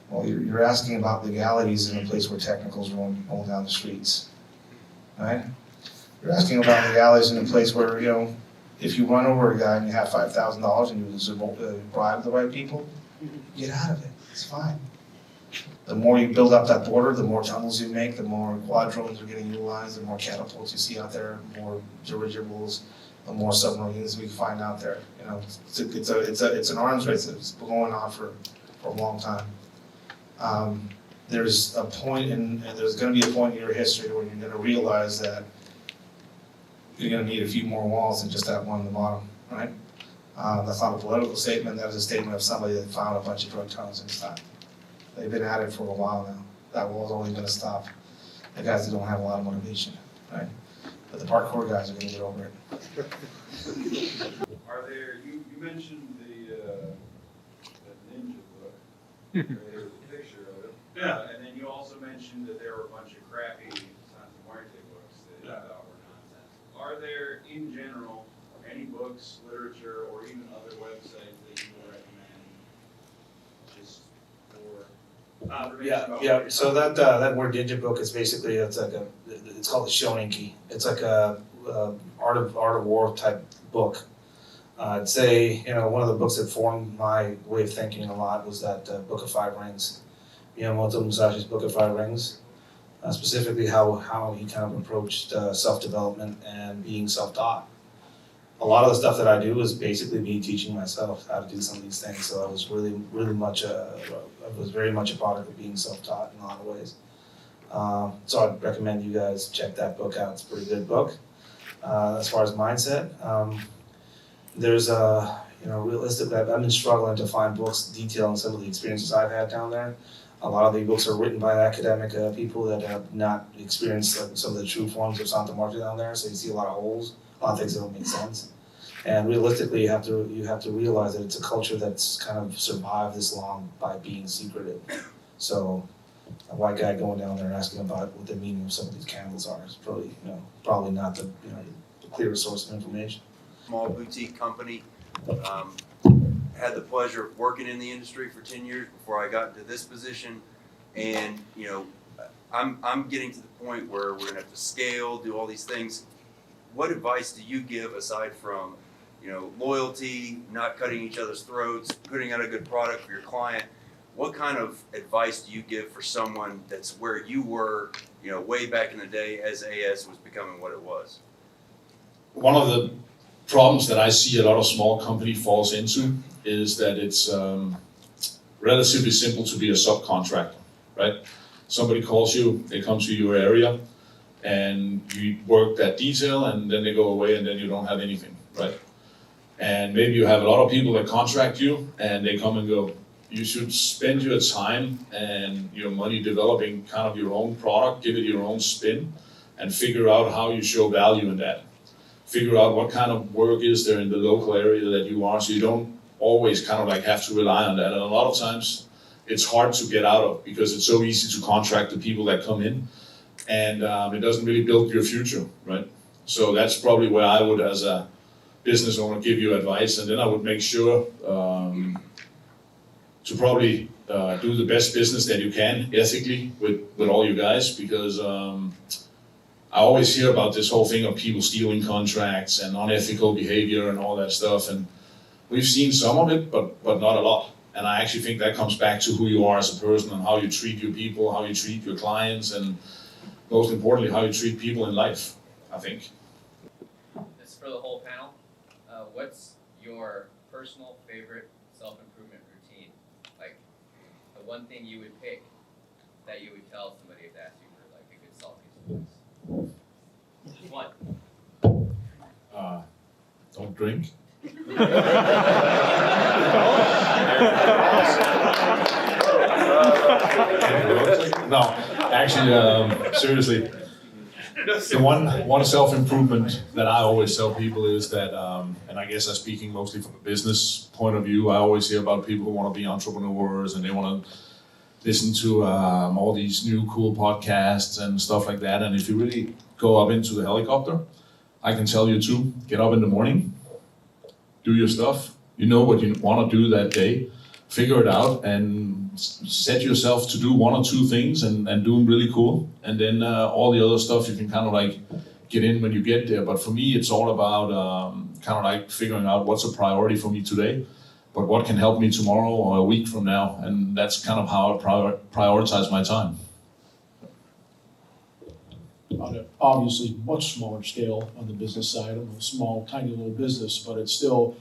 H: Well, you're asking about legalities in a place where technicals rolling down the streets, right? You're asking about legalities in a place where, if you run over a guy and you have $5,000 and you bribe the right people, get out of it. It's fine. The more you build up that border, the more tunnels you make, the more quad drones are getting utilized, the more catapults you see out there, the more dirigibles, the more submarines we find out there. It's an arms race that's been going on for a long time. There's a point there's going to be a point in your history where you're going to realize that you're going to need a few more walls than just that one on the bottom, right? That's not a political statement. That is a statement of somebody that found a bunch of drug tunnels in his time. They've been at it for a while now. That wall's only going to stop the guys that don't have a lot of motivation, right? But the parkour guys are going to get over it.
I: Are there? You mentioned the ninja book. There was a picture of it. Yeah. And then you also mentioned that there were a bunch of crappy Santa Muerte books that you thought were nonsense. Are there, in general, any books, literature, or even other websites that you would recommend just for?
H: Yeah. So that word ninja book is basically it's called the Shoninki. It's like a art of war type book. I'd say one of the books that formed my way of thinking a lot was that Book of Five Rings, Miyamoto Musashi's Book of Five Rings. Specifically how he kind of approached self-development and being self-taught. A lot of the stuff that I do is basically me teaching myself how to do some of these things. So I was really much very much a product of being self-taught in a lot of ways. So I'd recommend you guys check that book out. It's a pretty good book. As far as mindset, there's realistically, I've been struggling to find books detailing some of the experiences I've had down there. A lot of the books are written by academic people that have not experienced some of the true forms of Santa Muerte down there. So you see a lot of holes, a lot of things that don't make sense. And realistically, you have to realize that it's a culture that's kind of survived this long by being secretive. So a white guy going down there and asking about what the meaning of some of these candles are is probably not the clearest source of information.
J: Small boutique company. Had the pleasure of working in the industry for 10 years before I got into this position, and I'm getting to the point where we're gonna have to scale, do all these things. What advice do you give aside from loyalty, not cutting each other's throats, putting out a good product for your client? What kind of advice do you give for someone that's where you were, way back in the day as AS was becoming what it was?
K: One of the problems that I see a lot of small company falls into is that it's relatively simple to be a subcontractor, right? Somebody calls you, they come to your area, and you work that detail, and then they go away, and then you don't have anything, right? And maybe you have a lot of people that contract you, and they come and go. You should spend your time and your money developing kind of your own product, give it your own spin, and figure out how you show value in that. Figure out what kind of work is there in the local area that you are, so you don't always kind of like have to rely on that. And a lot of times, it's hard to get out of because it's so easy to contract the people that come in, and it doesn't really build your future, right? So that's probably where I would, as a business owner, give you advice, and then I would make sure to probably do the best business that you can ethically with all you guys, because I always hear about this whole thing of people stealing contracts and unethical behavior and all that stuff, and we've seen some of it, but not a lot. And I actually think that comes back to who you are as a person and how you treat your people, how you treat your clients, and most importantly, how you treat people in life, I think.
L: This is for the whole panel. What's your personal favorite self-improvement routine? Like, the one thing you would pick that you would tell somebody if they asked you for like a good self-piece advice? What?
K: Don't drink. No, actually, seriously, the one self-improvement that I always tell people is that, and I guess I'm speaking mostly from a business point of view, I always hear about people who want to be entrepreneurs and they want to listen to all these new cool podcasts and stuff like that. And if you really go up into the helicopter, I can tell you too, get up in the morning, do your stuff. You know what you want to do that day, figure it out, and set yourself to do one or two things and do them really cool. And then all the other stuff you can kind of like get in when you get there. But for me, it's all about kind of like figuring out what's a priority for me today, but what can help me tomorrow or a week from now. And that's kind of how I prioritize my time.
B: On a obviously much smaller scale on the business side. I'm a small, tiny little business, but it's still,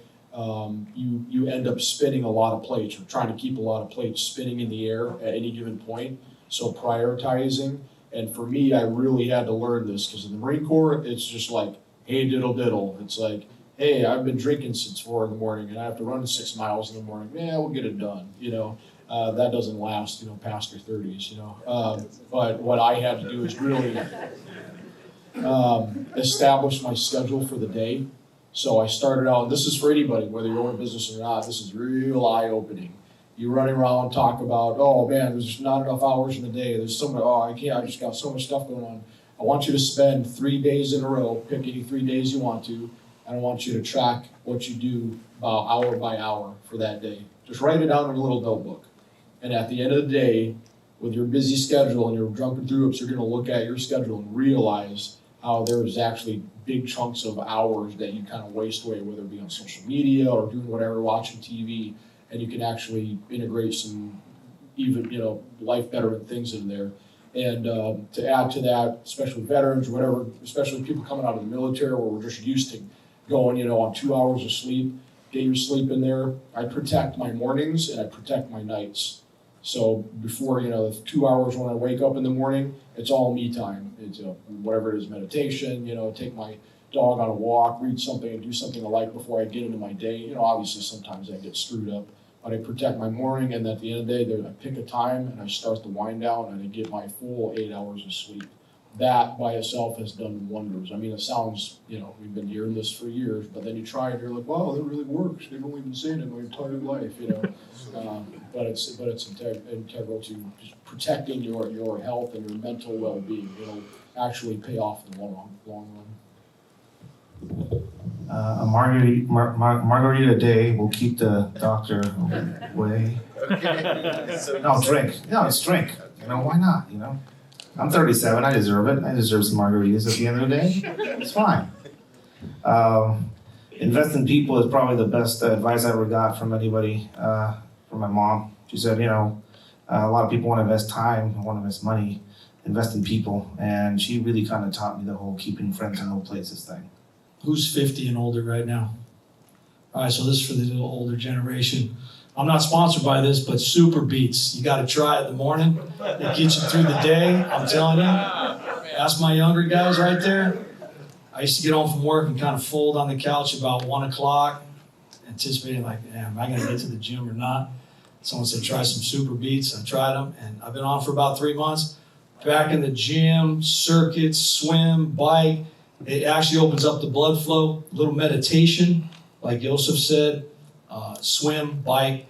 B: you end up spinning a lot of plates, or trying to keep a lot of plates spinning in the air at any given point. So prioritizing, and for me, I really had to learn this, because in the Marine Corps, it's just like, hey, diddle diddle. It's like, hey, I've been drinking since 4 in the morning and I have to run 6 miles in the morning. Yeah, we'll get it done, you know. That doesn't last, you know, past your 30s, you know. But what I had to do is really establish my schedule for the day. So I started out, and this is for anybody, whether you own a business or not, this is real eye-opening. You running around and talk about, oh man, there's just not enough hours in the day. There's so much, oh, I can't, I just got so much stuff going on. I want you to spend 3 days in a row, pick any 3 days you want to, and I want you to track what you do about hour by hour for that day. Just write it down in a little notebook. And at the end of the day, with your busy schedule and your drunken through-ups, you're gonna look at your schedule and realize how there's actually big chunks of hours that you kind of waste away, whether it be on social media or doing whatever, watching TV, and you can actually integrate some even, you know, life betterment things in there. And to add to that, especially veterans or whatever, especially people coming out of the military where we're just used to going, you know, on 2 hours of sleep, get your sleep in there. I protect my mornings and I protect my nights. So before, you know, the 2 hours when I wake up in the morning, it's all me time. It's whatever it is, meditation, you know, take my dog on a walk, read something and do something I like before I get into my day. You know, obviously sometimes I get screwed up, but I protect my morning, and at the end of the day, I pick a time and I start the wind down and I get my full 8 hours of sleep. That by itself has done wonders. I mean, it sounds, you know, we've been hearing this for years, but then you try it, you're like, wow, that really works. They've only been saying it my entire life, you know. But it's integral to just protecting your health and your mental well-being. It'll actually pay off in the long run.
H: A margarita a day will keep the doctor away. No, drink. No, it's drink. You know, why not, you know? I'm 37, I deserve it. I deserve some margaritas at the end of the day. It's fine. Invest in people is probably the best advice I ever got from anybody, from my mom. She said, you know, a lot of people want to invest time, want to invest money, invest in people. And she really kind of taught me the whole keeping friends in low places thing.
M: Who's 50 and older right now? All right, so this is for the little older generation. I'm not sponsored by this, but Super Beats. You got to try it in the morning. It gets you through the day. I'm telling you. Ask my younger guys right there. I used to get home from work and kind of fold on the couch about 1 o'clock, anticipating like, am I going to get to the gym or not? Someone said, try some Super Beats. I tried them, and I've been on for about 3 months. Back in the gym, circuits, swim, bike. It actually opens up the blood flow. A little meditation, like Joseph said. Swim, bike,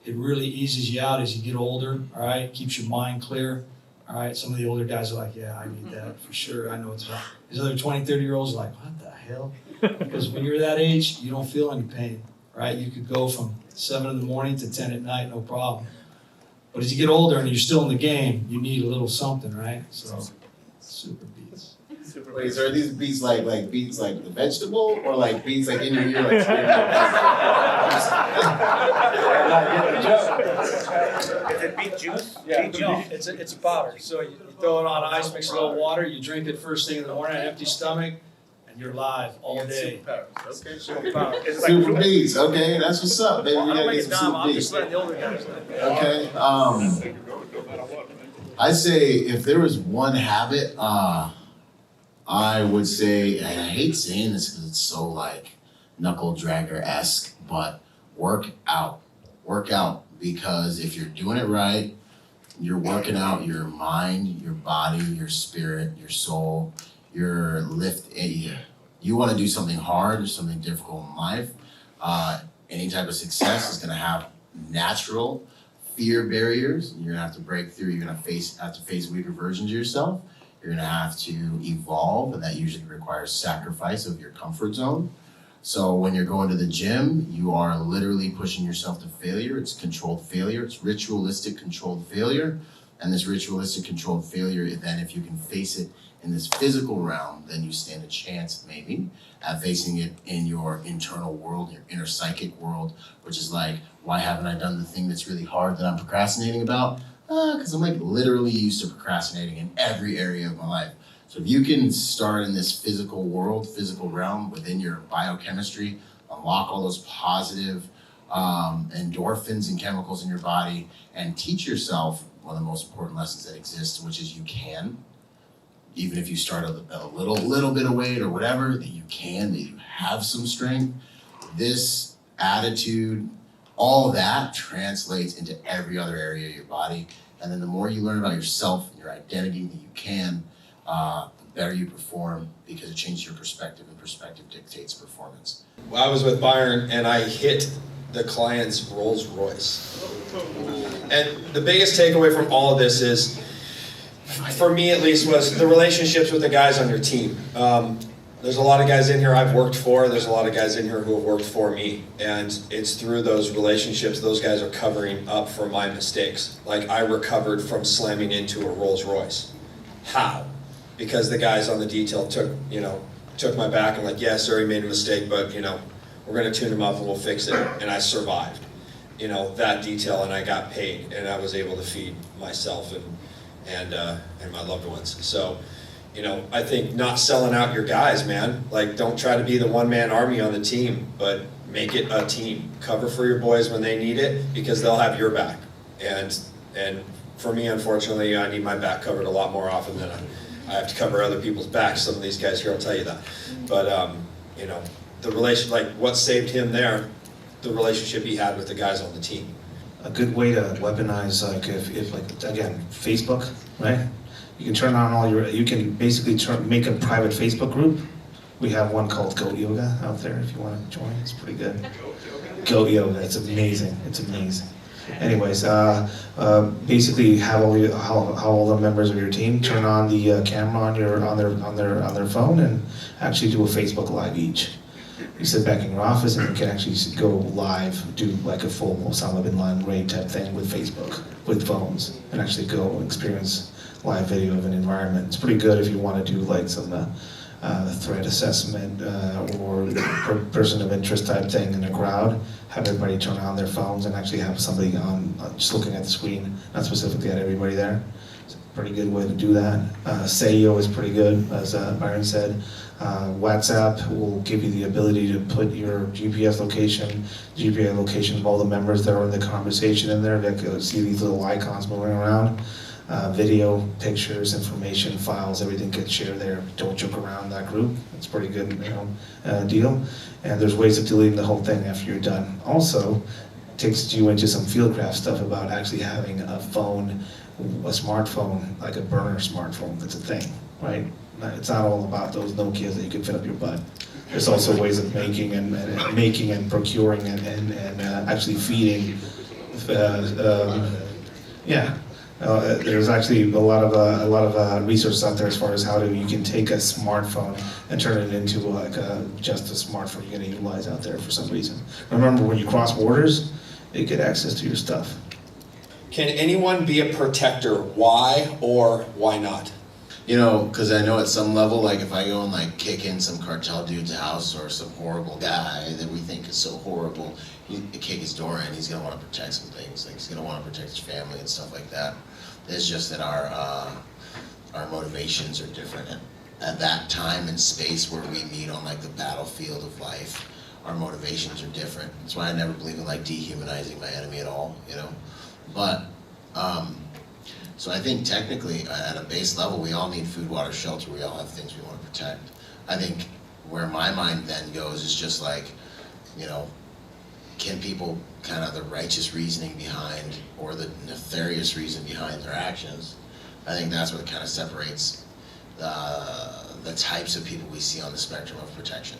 M: it really eases you out as you get older, all right? Keeps your mind clear, all right? Some of the older guys are like, yeah, I need that for sure. I know it's right. These other 20, 30-year-olds are like, what the hell? Because when you're that age, you don't feel any pain, right? You could go from 7 in the morning to 10 at night, no problem. But as you get older and you're still in the game, you need a little something, right? So, super beats.
F: Wait, so are these beats like beats like the vegetable, or like beats like in your ear like
N: Is it beet juice?
M: Yeah, no, it's a powder. So you throw it on ice, mix a little water, you drink it first thing in the morning, an empty stomach, and you're live all day.
F: Okay.
M: Super power.
F: Super beats. Okay, that's what's up, baby. We gotta get some super
M: I'm
F: beats.
M: just letting the older guys know.
F: Okay. I say if there was one habit, I would say, and I hate saying this because it's so like knuckle dragger-esque, but work out. Work out, because if you're doing it right, you're working out your mind, your body, your spirit, your soul, your lift. You want to do something hard or something difficult in life. Any type of success is going to have natural fear barriers. You're gonna have to break through. You're gonna have to face weaker versions of yourself. You're gonna have to evolve, and that usually requires sacrifice of your comfort zone. So when you're going to the gym, you are literally pushing yourself to failure. It's controlled failure. It's ritualistic controlled failure. And this ritualistic controlled failure, then if you can face it in this physical realm, then you stand a chance maybe at facing it in your internal world, your inner psychic world, which is like, why haven't I done the thing that's really hard that I'm procrastinating about? Because I'm like literally used to procrastinating in every area of my life. So if you can start in this physical world, physical realm within your biochemistry, unlock all those positive endorphins and chemicals in your body, and teach yourself one of the most important lessons that exist, which is you can, even if you start a little bit of weight or whatever, that you can, that you have some strength. This attitude, all that translates into every other area of your body. And then the more you learn about yourself and your identity that you can, the better you perform, because it changes your perspective, and perspective dictates performance.
O: I was with Byron and I hit the client's Rolls Royce. And the biggest takeaway from all of this is, for me at least, was the relationships with the guys on your team. There's a lot of guys in here I've worked for, there's a lot of guys in here who have worked for me, and it's through those relationships those guys are covering up for my mistakes. Like, I recovered from slamming into a Rolls Royce. How? Because the guys on the detail took my back and like, yeah, sir, he made a mistake, but we're gonna tune him up and we'll fix it. And I survived, that detail, and I got paid, and I was able to feed myself and my loved ones. So, I think not selling out your guys, man. Like, don't try to be the one-man army on the team, but make it a team. Cover for your boys when they need it, because they'll have your back. And for me, unfortunately, I need my back covered a lot more often than I have to cover other people's backs. Some of these guys here will tell you that. But, the relation, like what saved him there, the relationship he had with the guys on the team.
H: A good way to weaponize, like if like, again, Facebook, right? You can turn on you can basically make a private Facebook group. We have one called Goat Yoga out there if you want to join. It's pretty good. Goat Yoga, it's amazing. It's amazing. Anyways, basically have all the members of your team turn on the camera on their phone and actually do a Facebook Live each. You sit back in your office and you can actually go live, do like a full Osama bin Laden raid type thing with Facebook, with phones, and actually go and experience live video of an environment. It's pretty good if you want to do like some threat assessment or person of interest type thing in a crowd. Have everybody turn on their phones and actually have somebody on just looking at the screen, not specifically at everybody there. It's a pretty good way to do that. SEO is pretty good, as Byron said. WhatsApp will give you the ability to put your GPS location of all the members that are in the conversation in there. They can see these little icons moving around. Video, pictures, information, files, everything gets shared there. Don't joke around that group. It's a pretty good deal. And there's ways of deleting the whole thing after you're done. Also, takes you into some fieldcraft stuff about actually having a phone, a smartphone, like a burner smartphone. That's a thing, right? It's not all about those Nokias that you can fit up your butt. There's also ways of making and procuring and actually feeding There's actually a lot of research out there as far as you can take a smartphone and turn it into just a smartphone you're going to utilize out there for some reason. Remember, when you cross borders, you get access to your stuff.
O: Can anyone be a protector? Why or why not?
F: You know, because I know at some level, like if I go and like kick in some cartel dude's house or some horrible guy that we think is so horrible, you kick his door in, he's gonna want to protect some things. Like he's gonna want to protect his family and stuff like that. It's just that our motivations are different. And at that time and space where we meet on like the battlefield of life, our motivations are different. That's why I never believe in like dehumanizing my enemy at all, you know. But so I think technically at a base level, we all need food, water, shelter. We all have things we want to protect. I think where my mind then goes is just like, you know, can people kind of the righteous reasoning behind or the nefarious reason behind their actions? I think that's what kind of separates the types of people we see on the spectrum of protection.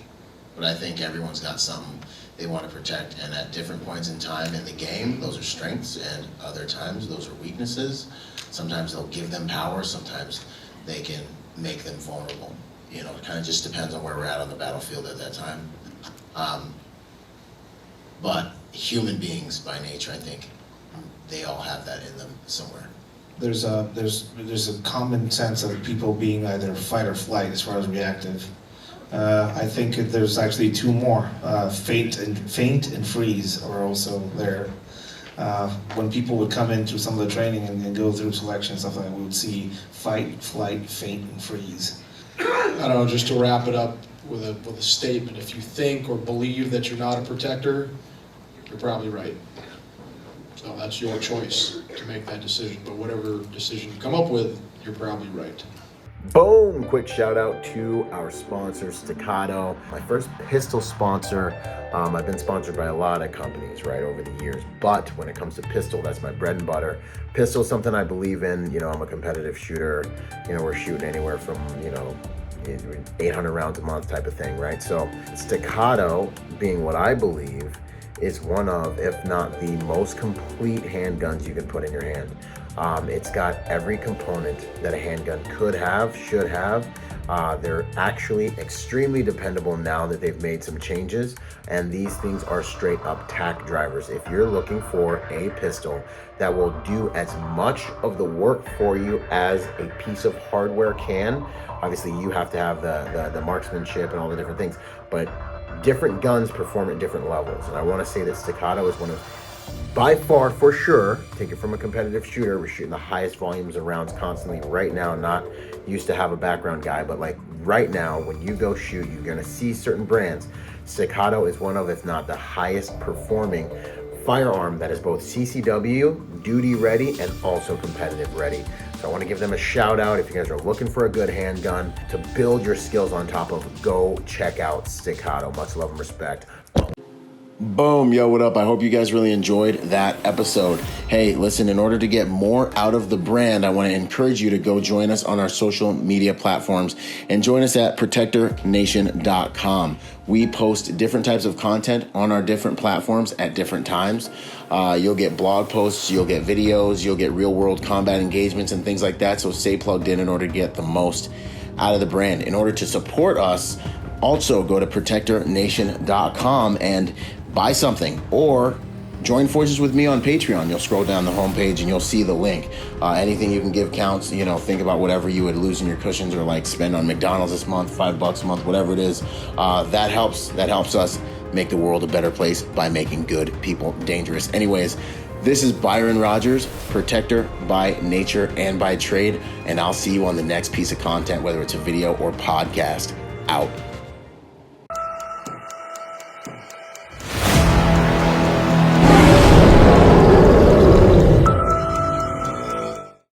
F: But I think everyone's got something they want to protect, and at different points in time in the game, those are strengths, and other times those are weaknesses. Sometimes they'll give them power, sometimes they can make them vulnerable. You know, it kind of just depends on where we're at on the battlefield at that time. But human beings by nature, I think, they all have that in them somewhere.
H: There's a common sense of people being either fight or flight as far as reactive. I think there's actually two more. Faint and freeze are also there. When people would come in through some of the training and go through selection and stuff like that, we would see fight, flight, faint, and freeze.
B: I don't know, just to wrap it up with a statement, if you think or believe that you're not a protector, you're probably right. So that's your choice to make that decision, but whatever decision you come up with, you're probably right.
A: Boom! Quick shout out to our sponsor, Staccato. My first pistol sponsor. I've been sponsored by a lot of companies, right, over the years. But when it comes to pistol, that's my bread and butter. Pistol is something I believe in. You know, I'm a competitive shooter. You know, we're shooting anywhere from, 800 rounds a month type of thing, right? So Staccato, being what I believe, is one of, if not the most complete handguns you can put in your hand. It's got every component that a handgun could have, should have. They're actually extremely dependable now that they've made some changes, and these things are straight up tack drivers. If you're looking for a pistol that will do as much of the work for you as a piece of hardware can, obviously you have to have the marksmanship and all the different things, but different guns perform at different levels. And I want to say that Staccato is one of, by far, for sure, take it from a competitive shooter, we're shooting the highest volumes of rounds constantly right now. Not used to have a background guy, but like right now, when you go shoot, you're gonna see certain brands. Staccato is one of, if not the highest performing firearm that is both CCW, duty ready, and also competitive ready. So I want to give them a shout out. If you guys are looking for a good handgun to build your skills on top of, go check out Staccato. Much love and respect. Boom, yo, what up? I hope you guys really enjoyed that episode. Hey, listen, in order to get more out of the brand, I want to encourage you to go join us on our social media platforms and join us at protectornation.com. We post different types of content on our different platforms at different times. You'll get blog posts, you'll get videos, you'll get real world combat engagements and things like that. So stay plugged in order to get the most out of the brand. In order to support us, also go to protectornation.com and buy something, or join forces with me on Patreon. You'll scroll down the homepage and you'll see the link. Anything you can give counts. You know, think about whatever you would lose in your cushions or like spend on McDonald's this month, $5 a month, whatever it is. That helps us make the world a better place by making good people dangerous. Anyways, this is Byron Rodgers, protector by nature and by trade, and I'll see you on the next piece of content, whether it's a video or podcast. Out.